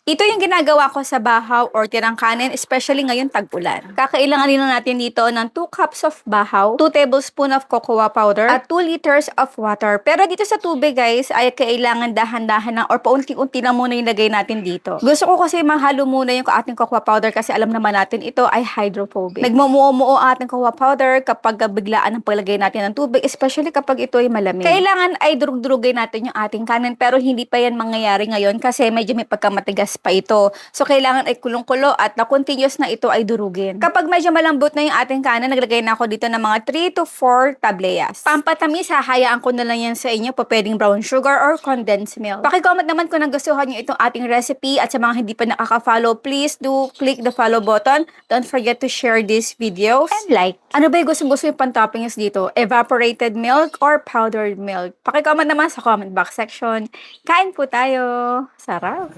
Ito yung ginagawa ko sa bahaw or tirang kanin, especially ngayon tag-ulan. Kakailanganin lang natin dito ng 2 cups of bahaw, 2 tablespoon of cocoa powder, at 2 liters of water. Pero dito sa tubig guys, ay kailangan dahan-dahan lang or paunti-unti lang muna yung lagay natin dito. Gusto ko kasi mahalo muna yung ating cocoa powder kasi alam naman natin ito ay hydrophobic. Nagmumuo-muo ang ating cocoa powder kapag biglaan ang paglagay natin ng tubig, especially kapag ito ay malamig. Kailangan ay durug-durugin natin yung ating kanin pero hindi pa yan mangyayari ngayon kasi medyo may pagkamatigas pa ito. So, kailangan ay kulong-kulo at na continuous na ito ay durugin. Kapag medyo malambot na yung ating kanin, naglagay na ako dito ng mga 3 to 4 tableyas. Pampatamis, hahayaan ko na lang yan sa inyo. Pwedeng brown sugar or condensed milk. Pakicomment naman kung nagustuhan nyo itong ating recipe at sa mga hindi pa nakaka-follow, please do click the follow button. Don't forget to share this video and like. Ano ba yung gusto-gusto yung pan-toppings dito? Evaporated milk or powdered milk? Pakicomment naman sa comment box section. Kain po tayo. Sarap.